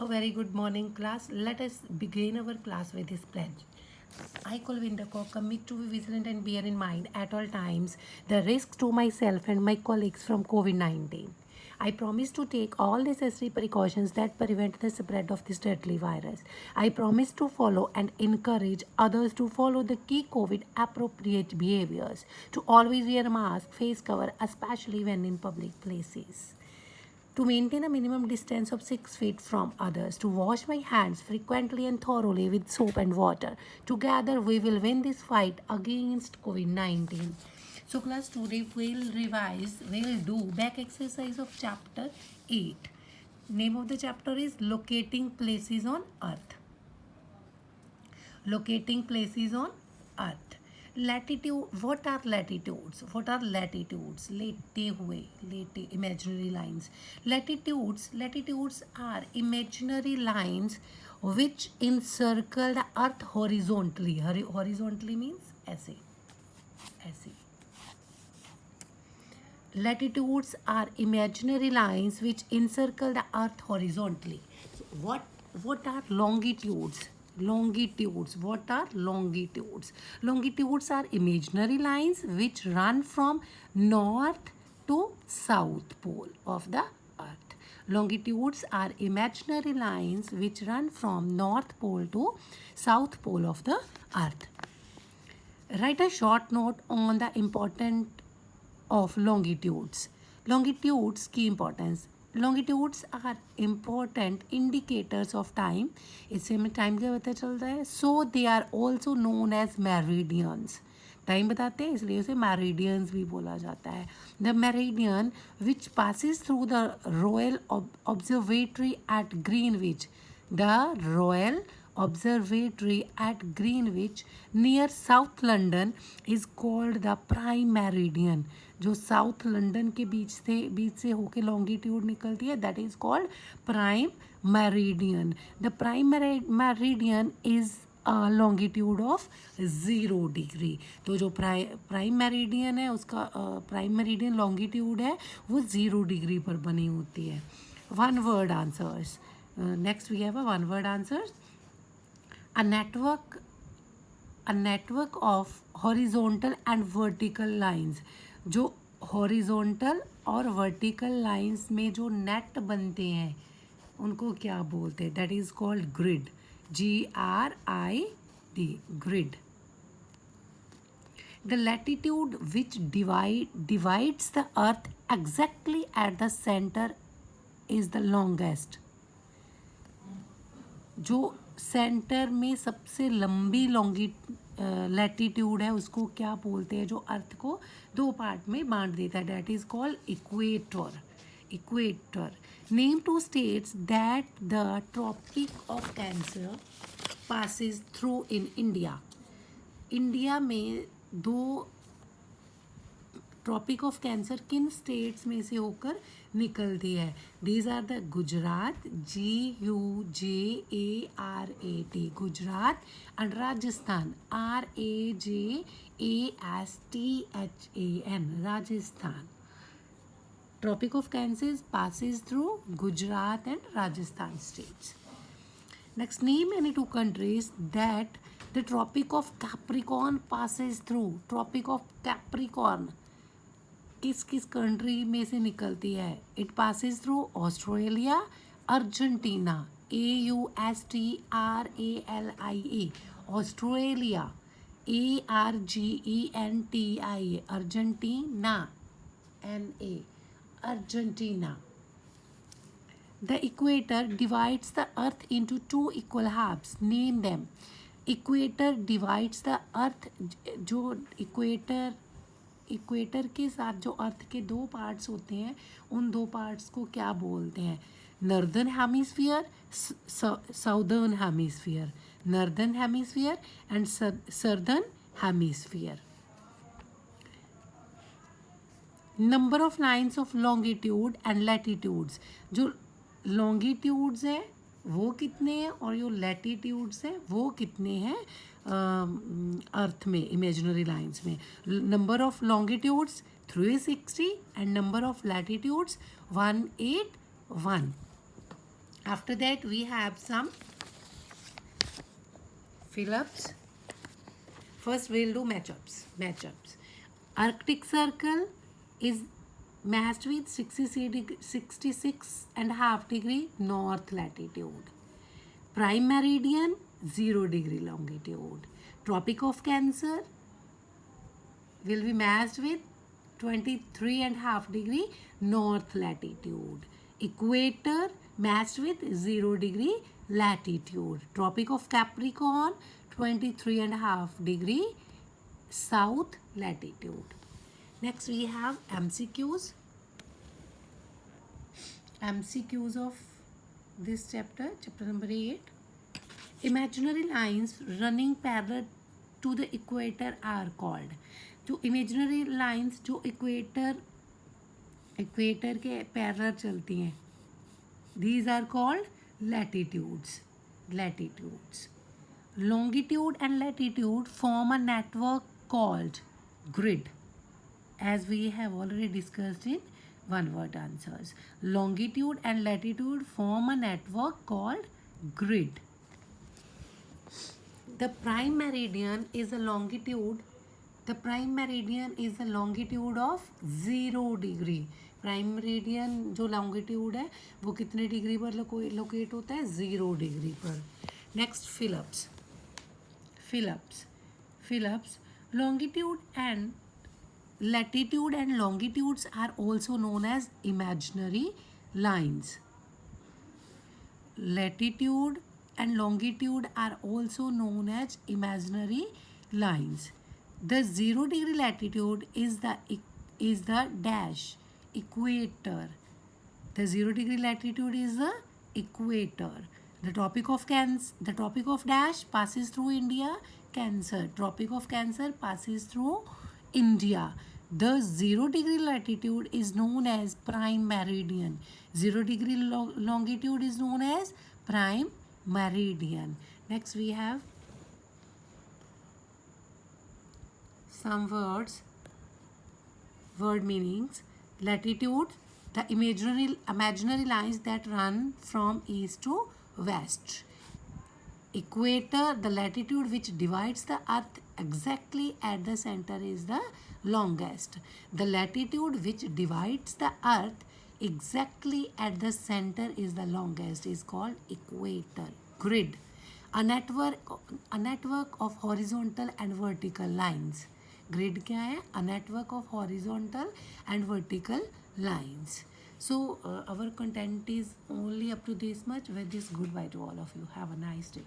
A very good morning, class. Let us begin our class with this pledge. I, Kulvinder Kaur, commit to be vigilant and bear in mind at all times the risks to myself and my colleagues from COVID 19. I promise to take all necessary precautions that prevent the spread of this deadly virus. I promise to follow and encourage others to follow the key COVID appropriate behaviors, to always wear a mask, face cover, especially when in public places, to maintain a minimum distance of 6 feet from others, to wash my hands frequently and thoroughly with soap and water. Together, we will win this fight against COVID 19. So, class, today we'll do back exercise of chapter 8. Name of the chapter is Locating Places on Earth. Locating places on earth. Latitude, what are latitudes? लेटे हुए, लेटे, imaginary lines. Latitudes are imaginary lines which encircle the earth horizontally. Horizontally means ऐसे. Latitudes are imaginary lines which encircle the earth horizontally. So what are longitudes? What are longitudes? Longitudes are imaginary lines which run from north to south pole of the earth. Longitudes are imaginary lines which run from north pole to south pole of the earth. Write a short note on the important of longitudes. Longitudes की importance. Longitudes are important indicators of time. इससे हमें time का पता चलता है. So they are also known as meridians. Time बताते हैं इसलिए उसे मेरिडियंस भी बोला जाता है. The meridian which passes through the Royal Observatory at Greenwich. The Royal Observatory at Greenwich near South London is called the prime meridian. जो south London के बीच से होके लॉन्गिट्यूड निकलती है, that is called prime meridian. The prime meridian is longitude of 0 degree. तो जो prime meridian है उसका प्राइम मेरिडियन लॉन्गिट्यूड है वो 0 डिग्री पर बनी होती है. One word answers. Next we have one word answers. A network of horizontal and vertical lines. जो horizontal और vertical lines में जो net बनते हैं उनको क्या बोलते हैं? That is called grid. GRID. Grid. The latitude which divides the earth exactly at the center is the longest. जो सेंटर में सबसे लंबी लैटिट्यूड है उसको क्या बोलते हैं? जो अर्थ को 2 पार्ट में बांट देता है, that is called equator. Name 2 states that the Tropic of Cancer passes through in India. India में 2 ट्रॉपिक ऑफ कैंसर किन स्टेट्स में से होकर निकलती है? These are the Gujarat, GUJARAT, Gujarat, and Rajasthan, RAJASTHAN, Rajasthan. Tropic of Cancer passes through Gujarat and Rajasthan states. Next, name any 2 countries that the Tropic of Capricorn passes through. Tropic of Capricorn किस किस country में से निकलती है? It passes through Australia, Argentina, AUSTRALIA, Australia, ARGENTIA, Argentina, NA, Argentina. The equator divides the earth into 2 equal halves. Name them. Equator divides the earth. जो equator के साथ जो अर्थ के 2 पार्ट्स होते हैं उन 2 पार्ट्स को क्या बोलते हैं? Northern hemisphere, southern hemisphere. Northern hemisphere and southern hemisphere. Number of lines of longitude and latitudes. जो लॉन्गिट्यूड्स हैं वो कितने हैं और जो लैटिट्यूड्स हैं वो कितने हैं अर्थ में इमेजिनरी लाइंस में? Number of longitudes 360 and number of latitudes 181. After that we have some fill-ups. First we'll do matchups. Arctic Circle is matched with 66 and a half degree north latitude. Prime meridian 0 degree longitude. Tropic of Cancer will be matched with 23 and a half degree north latitude. Equator matched with 0 degree latitude. Tropic of Capricorn 23 and a half degree south latitude. Next we have MCQs. MCQs of this chapter number 8. Imaginary lines running parallel to the equator are called. जो imaginary lines जो equator के parallel चलती हैं, these are called latitudes. Longitude and latitude form a network called grid, as we have already discussed in one word answers. Longitude and latitude form a network called grid. The prime meridian is a longitude. The prime meridian is a longitude of 0 degree. Prime meridian जो longitude है वो कितने degree पर locate होता है? 0 degree पर. Next fill-ups. Longitude and latitude and longitudes are also known as imaginary lines. Latitude and longitude are also known as imaginary lines. The 0 degree latitude is the dash equator. The 0 degree latitude is the equator. The Tropic of dash passes through India. Cancer. Tropic of Cancer passes through India. The 0 degree latitude is known as prime meridian. 0 degree longitude is known as prime meridian. Next we have some word meanings. Latitude, the imaginary lines that run from east to west. Equator, the latitude which divides the earth exactly at the center is the longest. The latitude which divides the earth exactly at the center is the longest, is called equator. Grid, a network of horizontal and vertical lines. Grid क्या है? A network of horizontal and vertical lines. So our content is only up to this much. With this, goodbye to all of you. Have a nice day.